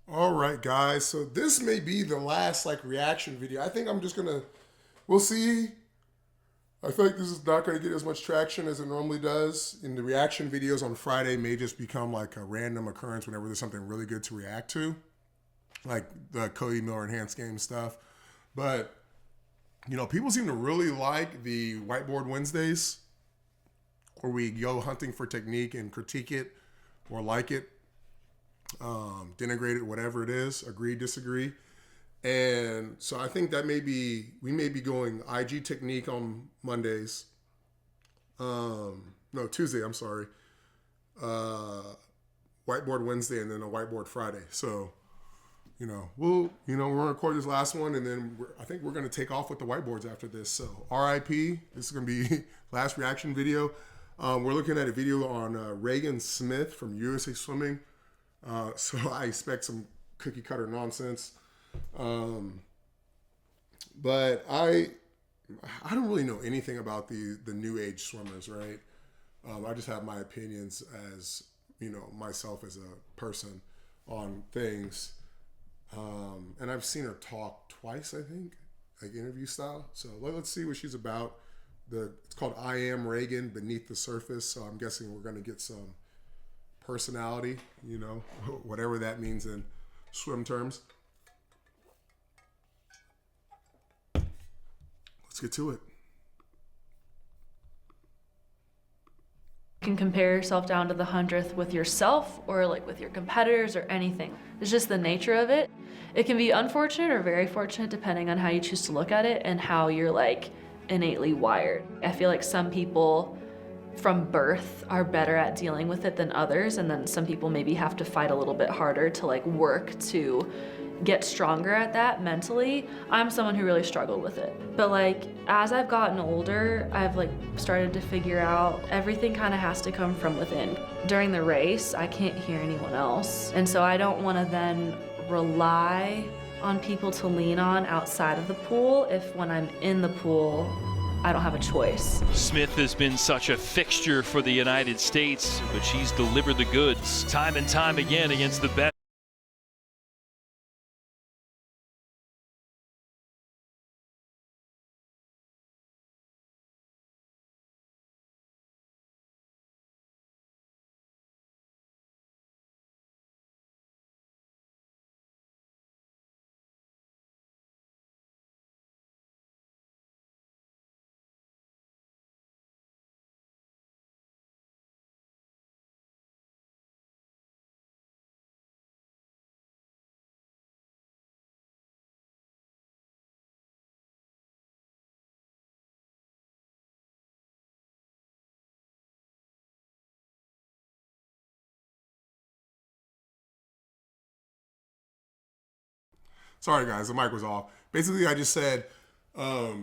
All right, guys. So this may be the last reaction video. I think I'm just gonna. We'll see. I feel like this is not gonna get as much traction as it normally does. And the reaction videos on Friday may just become like a random occurrence whenever there's something really good to react to, like the Cody Miller enhanced game stuff. But people seem to really like the Whiteboard Wednesdays, where we go hunting for technique and critique it or like it, denigrate it, whatever it is, agree, disagree. And so I think that we may be going IG technique on Mondays. No, Tuesday, I'm sorry. Whiteboard Wednesday and then a whiteboard Friday. So, we're going to record this last one and then I think we're going to take off with the whiteboards after this. So RIP, this is going to be last reaction video. We're looking at a video on Reagan Smith from USA Swimming. So I expect some cookie cutter nonsense. But I don't really know anything about the new age swimmers, right? I just have my opinions as, myself as a person on things. And I've seen her talk twice, I think, like interview style. So let's see what she's about. It's called I Am Reagan Beneath the Surface. So I'm guessing we're going to get some personality, whatever that means in swim terms. Let's get to it. You can compare yourself down to the 100th with yourself or with your competitors or anything. It's just the nature of it. It can be unfortunate or very fortunate depending on how you choose to look at it and how you're innately wired. I feel like some people from birth are better at dealing with it than others, and then some people maybe have to fight a little bit harder to work to get stronger at that mentally. I'm someone who really struggled with it. But as I've gotten older, I've started to figure out everything kind of has to come from within. During the race, I can't hear anyone else. And so I don't want to then rely on people to lean on outside of the pool if when I'm in the pool, I don't have a choice. Smith has been such a fixture for the United States, but she's delivered the goods time and time again against the best. Sorry, guys, the mic was off. Basically, I just said I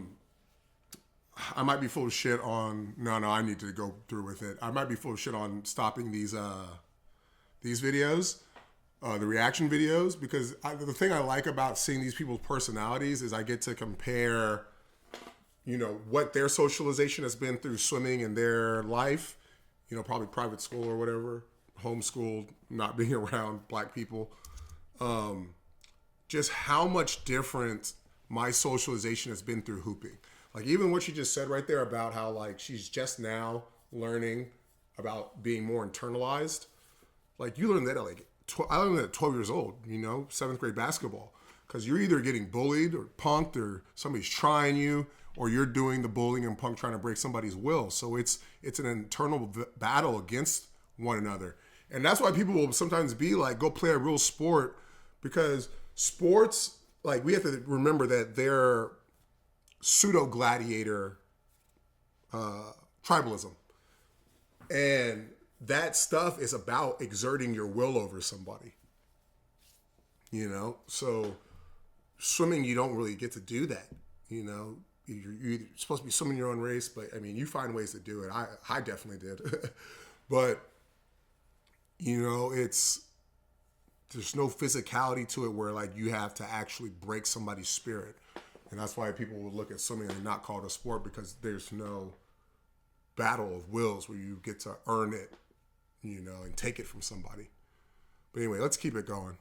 might be full of shit on. No, I need to go through with it. I might be full of shit on stopping these videos, the reaction videos, because the thing I like about seeing these people's personalities is I get to compare, what their socialization has been through swimming in their life, probably private school or whatever, homeschooled, not being around black people. Just how much different my socialization has been through hooping. Even what she just said right there about how she's just now learning about being more internalized. You learn that at I learned that at 12 years old, 7th grade basketball. Because you're either getting bullied or punked or somebody's trying you or you're doing the bullying and punk trying to break somebody's will. So it's an internal battle against one another. And that's why people will sometimes be go play a real sport, because sports, we have to remember that they're pseudo gladiator tribalism, and that stuff is about exerting your will over somebody. So swimming, you don't really get to do that. You're supposed to be swimming your own race, but you find ways to do it. I definitely did, but there's no physicality to it where you have to actually break somebody's spirit. And that's why people will look at swimming and not call it a sport, because there's no battle of wills where you get to earn it, and take it from somebody. But anyway, let's keep it going.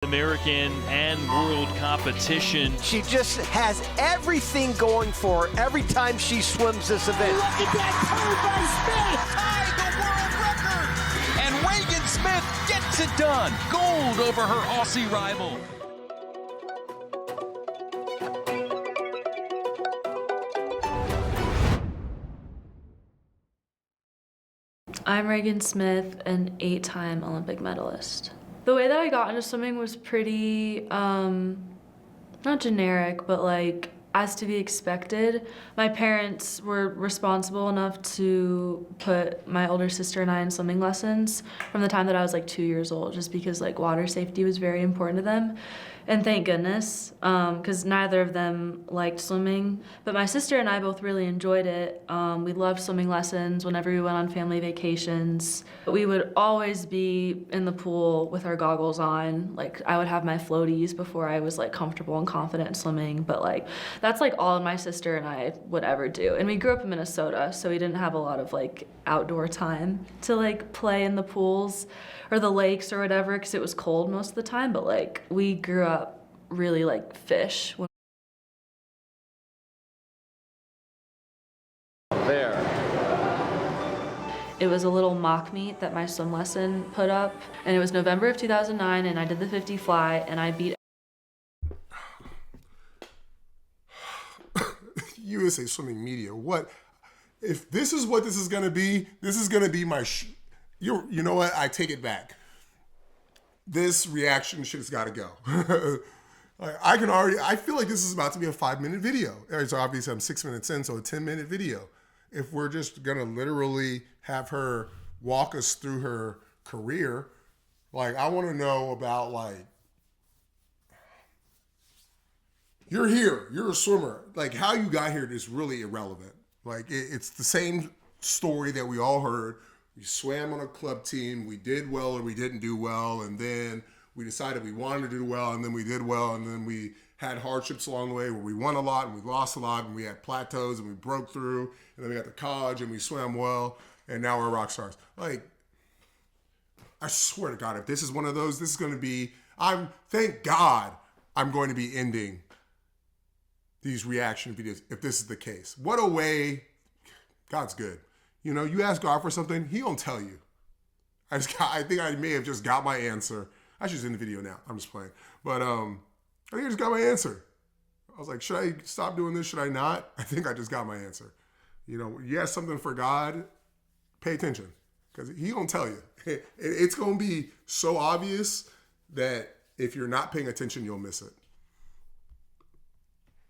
American and world competition. She just has everything going for her every time she swims this event. Look at that turn by Smith! Tied the world record! And Reagan Smith gets it done. Gold over her Aussie rival. I'm Reagan Smith, an 8-time Olympic medalist. The way that I got into swimming was pretty, not generic, but like as to be expected. My parents were responsible enough to put my older sister and I in swimming lessons from the time that I was like 2 years old, just because like water safety was very important to them. And thank goodness, because neither of them liked swimming. But my sister and I both really enjoyed it. We loved swimming lessons whenever we went on family vacations. We would always be in the pool with our goggles on. Like, I would have my floaties before I was like comfortable and confident in swimming. But like, that's like all my sister and I would ever do. And we grew up in Minnesota, so we didn't have a lot of like outdoor time to like play in the pools or the lakes or whatever, because it was cold most of the time. But like, we grew up really like fish. There. It was a little mock meet that my swim lesson put up, and it was November of 2009, and I did the 50 fly, and I beat USA Swimming Media. What if this is what this is gonna be? This is gonna be my. You know what? I take it back. This reaction shit's got to go. I feel like this is about to be a 5-minute video. So obviously I'm 6 minutes in, so a 10-minute video. If we're just gonna literally have her walk us through her career, like I want to know about like, you're here, you're a swimmer. Like how you got here is really irrelevant. Like it's the same story that we all heard. We swam on a club team, we did well or we didn't do well, and then we decided we wanted to do well, and then we did well, and then we had hardships along the way where we won a lot and we lost a lot, and we had plateaus and we broke through, and then we got to college and we swam well, and now we're rock stars. Like, I swear to God, if this is one of those, this is going to be, thank God I'm going to be ending these reaction videos if this is the case. What a way, God's good. You know, you ask God for something, he don't tell you. I think I may have just got my answer. I should end the video now. I'm just playing. But I think I just got my answer. I was like, should I stop doing this? Should I not? I think I just got my answer. You know, you ask something for God, pay attention. Because he gonna tell you. It's gonna be so obvious that if you're not paying attention, you'll miss it.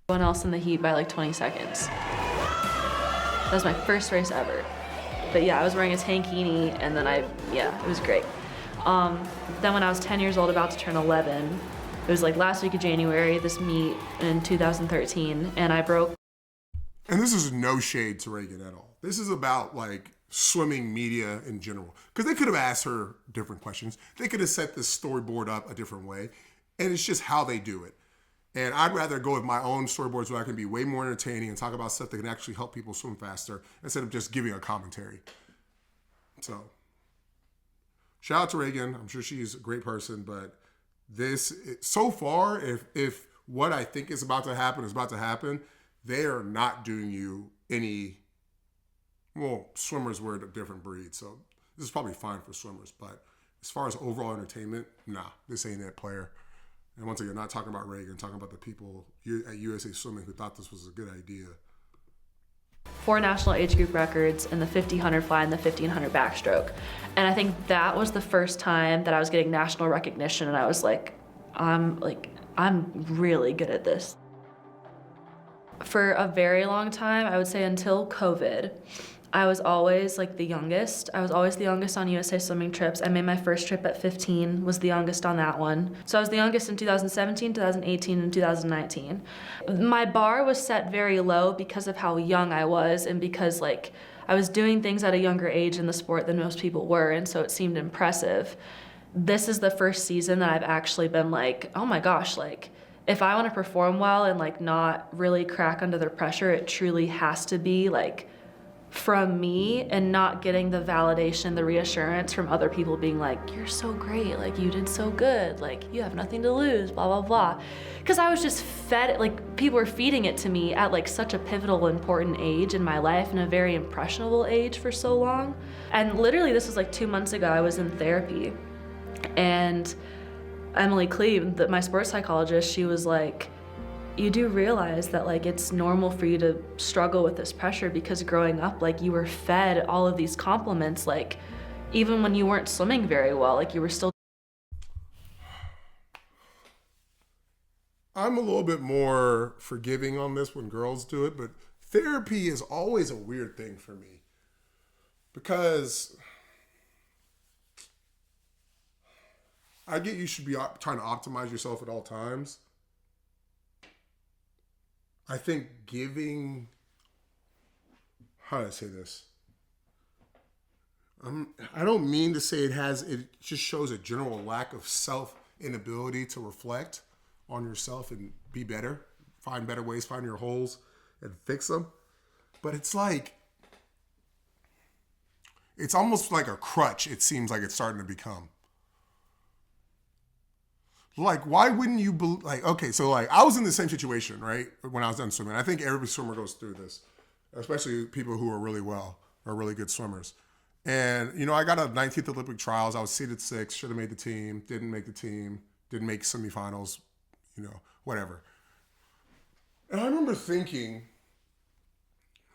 everyone else in the heat by like 20 seconds. That was my first race ever. But yeah, I was wearing a tankini, and then it was great. Then when I was 10 years old, about to turn 11, it was like last week of January, this meet in 2013, and I broke. And this is no shade to Reagan at all. This is about like swimming media in general. Because they could have asked her different questions. They could have set this storyboard up a different way. And it's just how they do it. And I'd rather go with my own storyboards where I can be way more entertaining and talk about stuff that can actually help people swim faster instead of just giving a commentary. So, shout out to Reagan. I'm sure she's a great person, but so far, if what I think is about to happen, they are not doing you any, well, swimmers were a different breed, so this is probably fine for swimmers, but as far as overall entertainment, nah, this ain't it, player. And once again, not talking about Reagan, talking about the people at USA Swimming who thought this was a good idea. 4 national age group records in the 1500 fly and the 1500 backstroke. And I think that was the first time that I was getting national recognition, and I was like, I'm really good at this. For a very long time, I would say until COVID, I was always like the youngest. I was always the youngest on USA Swimming trips. I made my first trip at 15, was the youngest on that one. So I was the youngest in 2017, 2018, and 2019. My bar was set very low because of how young I was, and because like I was doing things at a younger age in the sport than most people were, and so it seemed impressive. This is the first season that I've actually been like, oh my gosh, like if I want to perform well and like not really crack under the pressure, it truly has to be like from me and not getting the validation, the reassurance from other people being like, you're so great, like you did so good, like you have nothing to lose, blah, blah, blah. Because I was just fed, like people were feeding it to me at like such a pivotal, important age in my life and a very impressionable age for so long. And literally this was like 2 months ago, I was in therapy and Emily Klebe, my sports psychologist, she was like, you do realize that like it's normal for you to struggle with this pressure because growing up, like you were fed all of these compliments, like even when you weren't swimming very well, like you were still. I'm a little bit more forgiving on this when girls do it, but therapy is always a weird thing for me because I get you should be trying to optimize yourself at all times. I think giving, how do I say this? I don't mean to say it just shows a general lack of inability to reflect on yourself and be better, find better ways, find your holes and fix them. But it's like, it's almost like a crutch, it seems like it's starting to become. Like, why wouldn't you okay, so like I was in the same situation, right? When I was done swimming. I think every swimmer goes through this, especially people who are really really good swimmers. And, I got a 19th Olympic trials. I was seeded 6th, should have made the team, didn't make the team, didn't make semifinals, whatever. And I remember thinking,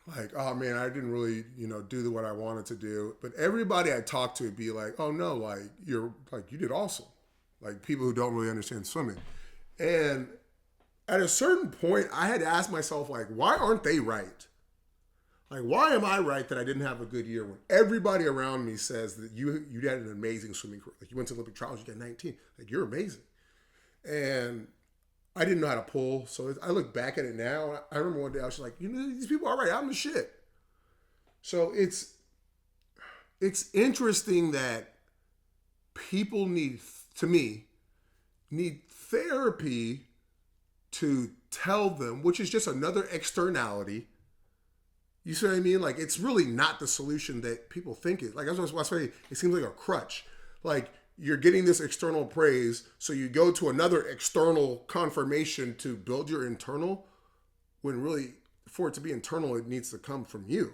like, oh man, I didn't really, do what I wanted to do. But everybody I talked to would be like, oh no, like, you did awesome. Like people who don't really understand swimming. And at a certain point, I had to ask myself, like, why aren't they right? Like, why am I right that I didn't have a good year when everybody around me says that you had an amazing swimming career? Like you went to Olympic trials, you got 19. Like you're amazing. And I didn't know how to pull. So I look back at it now. I remember one day I was like, these people are right. I'm the shit. So it's interesting that people need therapy to tell them, which is just another externality. You see what I mean? Like, it's really not the solution that people think it. Like, I was saying, it seems like a crutch. Like, you're getting this external praise, so you go to another external confirmation to build your internal, when really, for it to be internal, it needs to come from you.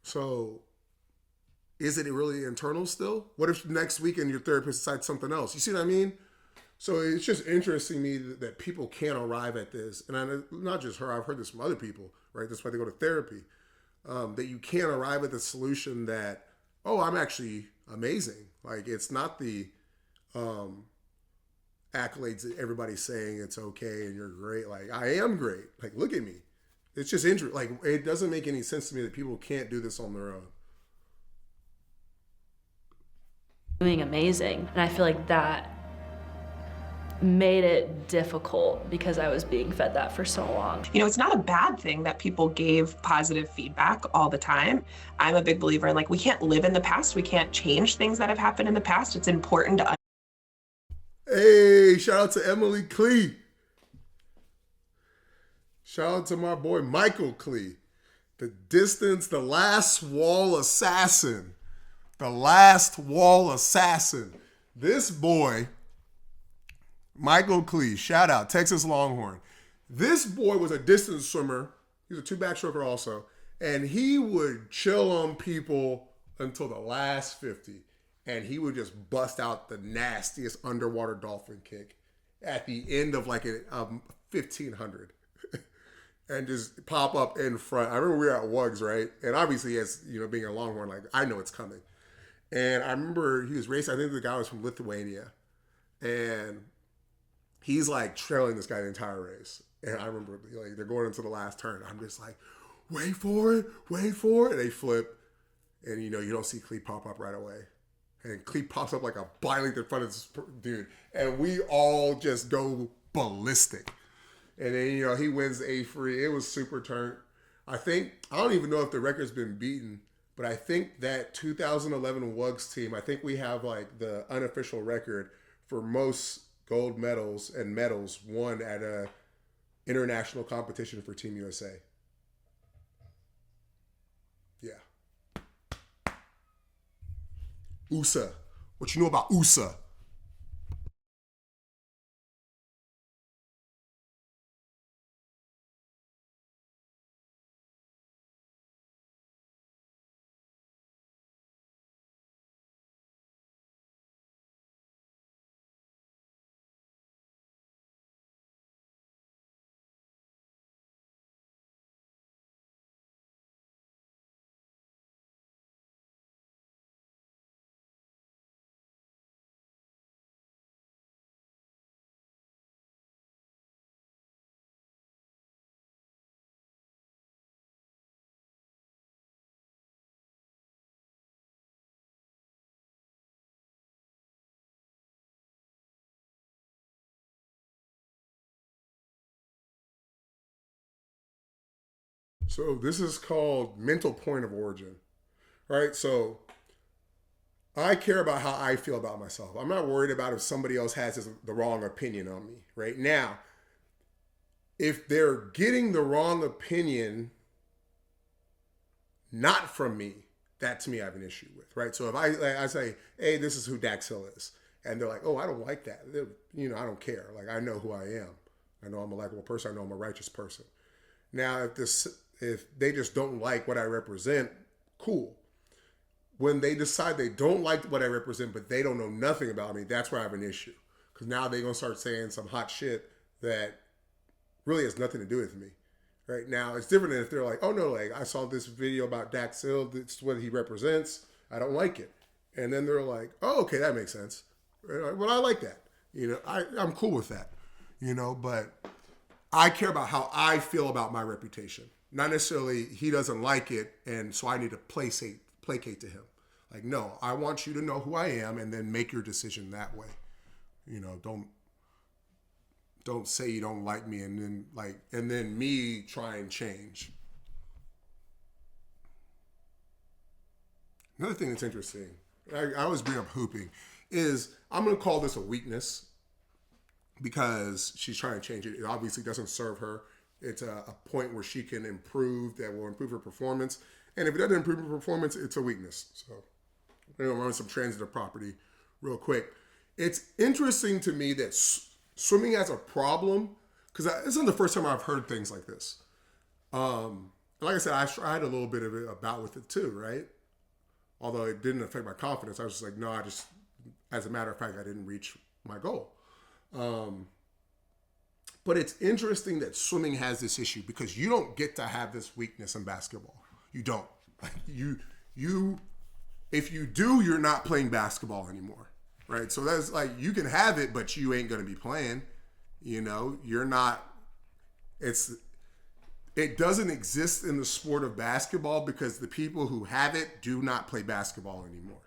So, is it really internal still? What if next weekend your therapist decides something else? You see what I mean? So it's just interesting to me that people can't arrive at this. And not just her, I've heard this from other people, right? That's why they go to therapy. That you can't arrive at the solution that, oh, I'm actually amazing. Like it's not the accolades that everybody's saying it's okay and you're great. Like I am great. Like look at me. It's just interesting. Like it doesn't make any sense to me that people can't do this on their own. Doing amazing. And I feel like that made it difficult because I was being fed that for so long. It's not a bad thing that people gave positive feedback all the time. I'm a big believer in like, we can't live in the past. We can't change things that have happened in the past. It's important to. Hey, shout out to Emily Klee. Shout out to my boy, Michael Klee. The distance, the last wall assassin. The last wall assassin. This boy, Michael Klee, shout out, Texas Longhorn. This boy was a distance swimmer. He was a 2 backstroker also. And he would chill on people until the last 50. And he would just bust out the nastiest underwater dolphin kick at the end of like a 1500. And just pop up in front. I remember we were at Wugs, right? And obviously as, being a Longhorn, like I know it's coming. And I remember he was racing. I think the guy was from Lithuania. And he's like trailing this guy the entire race. And I remember like they're going into the last turn. I'm just like, wait for it. And they flip. And you don't see Cleat pop up right away. And Cleat pops up like a bike length in front of this dude. And we all just go ballistic. And then, he wins the A-free. It was super turnt. I don't even know if the record's been beaten, but I think that 2011 Wugs team, I think we have like the unofficial record for most gold medals and medals won at a international competition for Team USA. USA. What you know about USA? So this is called mental point of origin, right? So I care about how I feel about myself. I'm not worried about if somebody else has the wrong opinion on me, right? Now, if they're getting the wrong opinion not from me, that to me I have an issue with, right? So if I say, hey, this is who Dax Hill is, and they're like, oh, I don't like that. I don't care. Like, I know who I am. I know I'm a likable person. I know I'm a righteous person. Now, if they just don't like what I represent, cool. When they decide they don't like what I represent, but they don't know nothing about me, that's where I have an issue. Because now they're going to start saying some hot shit that really has nothing to do with me. Right now, it's different than if they're like, oh no, like I saw this video about Dax Hill. That's what he represents. I don't like it. And then they're like, oh, okay, that makes sense. Well, I like that. I'm cool with that. But I care about how I feel about my reputation. Not necessarily he doesn't like it, and so I need to placate to him. Like, no, I want you to know who I am and then make your decision that way. Don't say you don't like me and then me try and change. Another thing that's interesting, I always bring up hooping, is I'm going to call this a weakness because she's trying to change it. It obviously doesn't serve her. It's a point where she can improve, that will improve her performance. And if it doesn't improve her performance, it's a weakness. So I'm going to run some transitive property real quick. It's interesting to me that swimming has a problem, because this isn't the first time I've heard things like this. Like I said, I had a little bit of a bout with it too, right? Although it didn't affect my confidence. I was just like, no, as a matter of fact, I didn't reach my goal. But it's interesting that swimming has this issue because you don't get to have this weakness in basketball. You don't. If you do, you're not playing basketball anymore, right? So that's like, you can have it, but you ain't going to be playing. You're not. It doesn't exist in the sport of basketball because the people who have it do not play basketball anymore,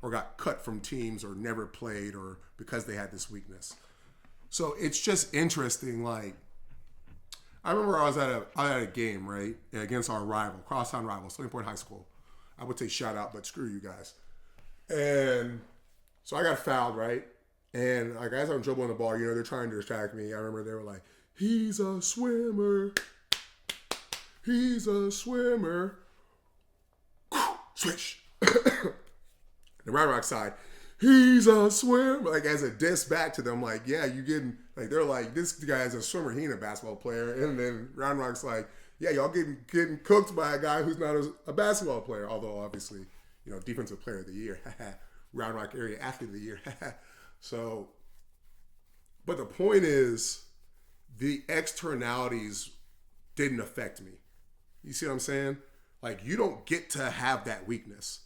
or got cut from teams, or never played, or because they had this weakness. So it's just interesting. Like, I remember I was at a game, right, against our rival, crosstown rival, Stony Point High School. I would say shout out, but screw you guys. And so I got fouled, right? And like, as I'm dribbling the ball, they're trying to distract me. I remember they were like, he's a swimmer. He's a swimmer. Switch. The Round Rock side, he's a swimmer. Like, as a diss back to them, like, yeah, you getting, like, they're like, this guy's a swimmer, he ain't a basketball player. And then Round Rock's like, yeah, y'all getting cooked by a guy who's not a basketball player. Although, obviously, defensive player of the year. Round Rock area athlete of the year. So, but the point is, the externalities didn't affect me. You see what I'm saying? Like, you don't get to have that weakness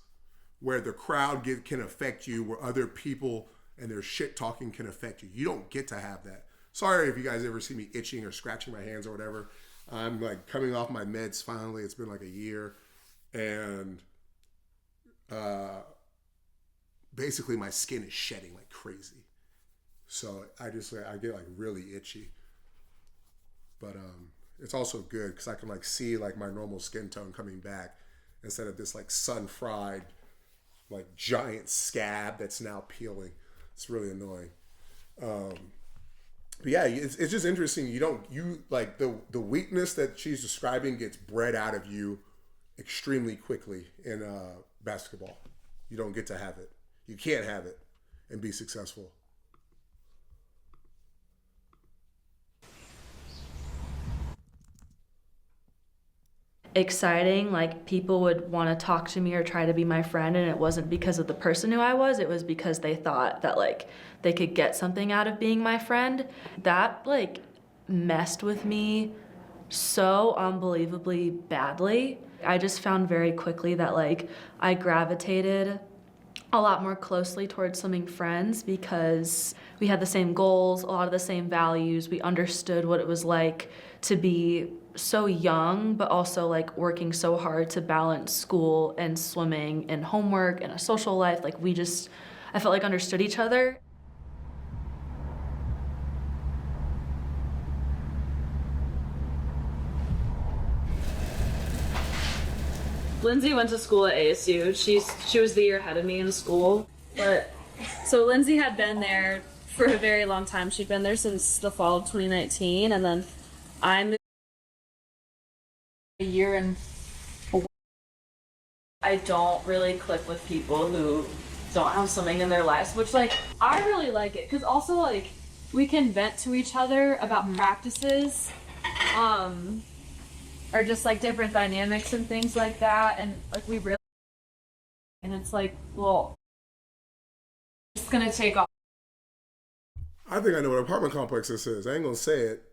where the crowd can affect you, where other people and their shit talking can affect you. You don't get to have that. Sorry if you guys ever see me itching or scratching my hands or whatever. I'm like coming off my meds finally. It's been like a year. And basically my skin is shedding like crazy. So I get like really itchy. But it's also good because I can like see like my normal skin tone coming back instead of this like sun-fried like giant scab that's now peeling. It's really annoying. But yeah, it's just interesting. You like the weakness that she's describing gets bred out of you extremely quickly in basketball. You don't get to have it. You can't have it and be successful. Exciting, like people would want to talk to me or try to be my friend, and it wasn't because of the person who I was, it was because they thought that like they could get something out of being my friend. That like messed with me so unbelievably badly. I just found very quickly that like I gravitated a lot more closely towards swimming friends because we had the same goals, a lot of the same values. We understood what it was like to be so young, but also like working so hard to balance school and swimming and homework and a social life. Like I felt like understood each other. Lindsay went to school at ASU. She was the year ahead of me in school. But so Lindsay had been there for a very long time. She'd been there since the fall of 2019, and then I'm a year and I don't really click with people who don't have swimming in their lives, which like I really like it because also like we can vent to each other about practices. Or just like different dynamics and things like that, and like we really, and it's like, well, it's gonna take off. I think I know what apartment complex this is. I ain't gonna say it,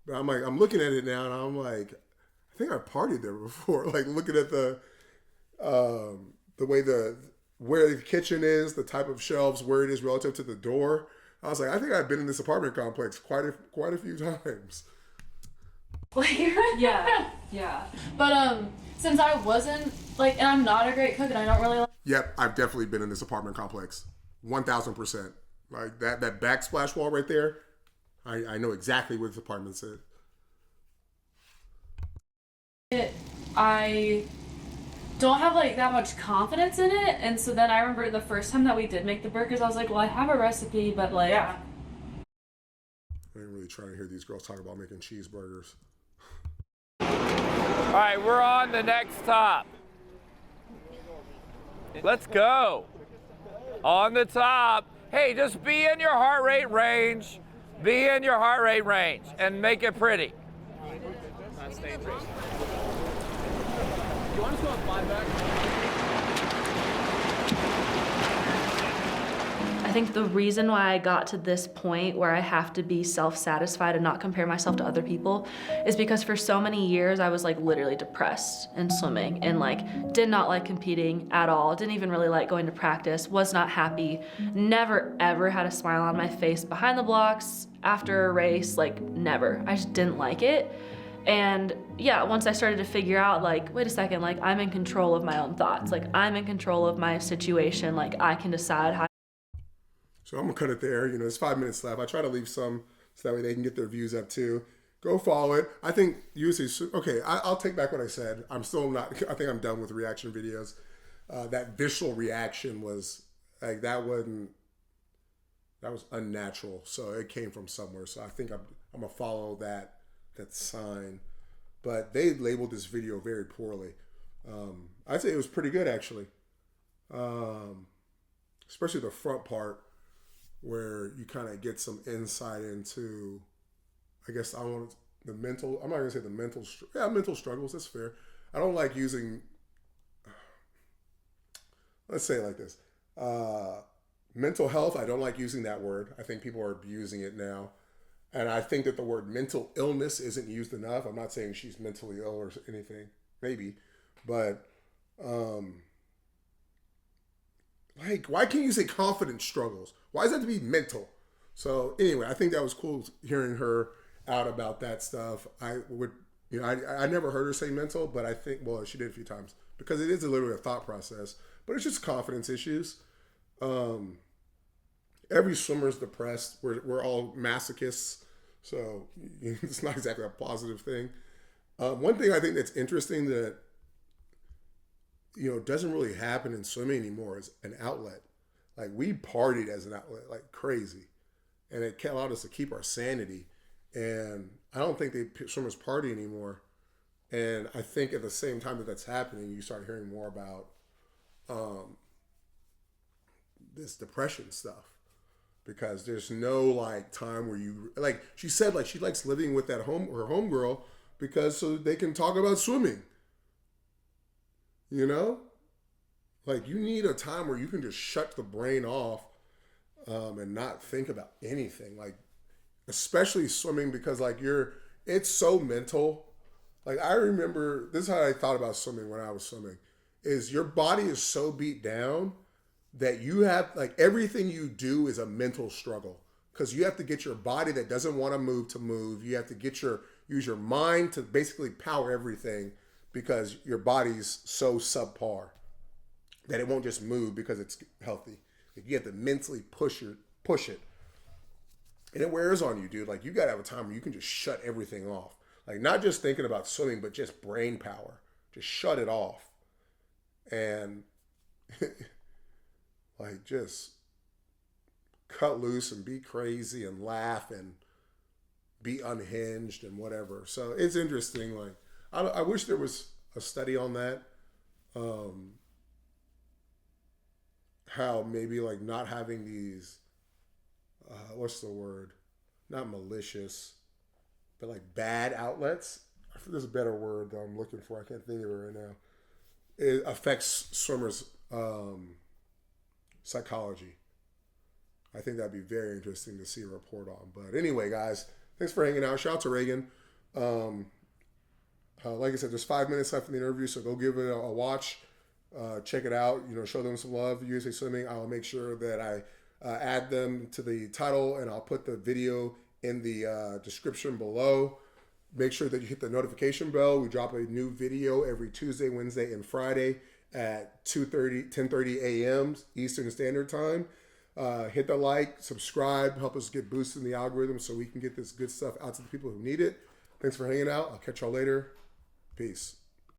but I'm looking at it now, and I'm like, I think I partied there before. Like looking at the way where the kitchen is, the type of shelves, where it is relative to the door. I was like, I think I've been in this apartment complex quite a few times. Yeah. But since I wasn't like, and I'm not a great cook, and I don't really like. Yep, I've definitely been in this apartment complex, 1,000%. Like that backsplash wall right there, I know exactly where this apartment's at. I don't have like that much confidence in it, and so then I remember the first time that we did make the burgers, I was like, well, I have a recipe, but like, yeah. I ain't really trying to hear these girls talk about making cheeseburgers. All right, we're on the next top. Let's go. On the top. Hey, just be in your heart rate range. Be in your heart rate range and make it pretty. You want us to go on 5 back? I think the reason why I got to this point where I have to be self-satisfied and not compare myself to other people is because for so many years I was like literally depressed in swimming and like did not like competing at all, didn't even really like going to practice, was not happy, never ever had a smile on my face behind the blocks, after a race, like never. I just didn't like it. And yeah, once I started to figure out like, wait a second, like I'm in control of my own thoughts, like I'm in control of my situation, like I can decide how. So I'm gonna cut it there. There's 5 minutes left. I try to leave some so that way they can get their views up too. Go follow it. I think okay. I'll take back what I said. I'm still not. I think I'm done with reaction videos. That visceral reaction was like that wasn't. That was unnatural. So it came from somewhere. So I think I'm gonna follow that sign. But they labeled this video very poorly. I'd say it was pretty good actually. Especially the front part, where you kind of get some insight into, I guess I'm not gonna say the mental struggles, that's fair. I don't like using, let's say it like this, mental health, I don't like using that word. I think people are abusing it now. And I think that the word mental illness isn't used enough. I'm not saying she's mentally ill or anything, maybe, but like, why can't you say confidence struggles? Why does that have to be mental? So anyway, I think that was cool hearing her out about that stuff. I never heard her say mental, but I think, well, she did a few times because it is literally a thought process, but it's just confidence issues. Every swimmer's depressed. We're all masochists, so it's not exactly a positive thing. One thing I think that's interesting that doesn't really happen in swimming anymore is an outlet. Like we partied as an outlet like crazy, and it allowed us to keep our sanity. And I don't think swimmers party anymore. And I think at the same time that that's happening, you start hearing more about this depression stuff, because there's no like time where you, like she said, like she likes living with her homegirl because so they can talk about swimming. You know, like you need a time where you can just shut the brain off and not think about anything. Like especially swimming, because like it's so mental. Like I remember, this is how I thought about swimming when I was swimming, is your body is so beat down that you have, like everything you do is a mental struggle, because you have to get your body that doesn't want to move. You have to use your mind to basically power everything, because your body's so subpar that it won't just move because it's healthy. Like you have to mentally push it. And it wears on you, dude. Like you gotta have a time where you can just shut everything off. Like not just thinking about swimming, but just brain power. Just shut it off. And like just cut loose and be crazy and laugh and be unhinged and whatever. So it's interesting. Like I wish there was a study on that. How maybe like not having these, what's the word? Not malicious, but like bad outlets. There's a better word that I'm looking for. I can't think of it right now. It affects swimmers' psychology. I think that'd be very interesting to see a report on. But anyway, guys, thanks for hanging out. Shout out to Reagan. Like I said, there's 5 minutes left in the interview, so go give it a watch. Check it out. You know, show them some love. USA Swimming. I'll make sure that I add them to the title, and I'll put the video in the description below. Make sure that you hit the notification bell. We drop a new video every Tuesday, Wednesday, and Friday at 10:30 a.m. Eastern Standard Time. Hit the like, subscribe, help us get boosted in the algorithm so we can get this good stuff out to the people who need it. Thanks for hanging out. I'll catch y'all later. Peace.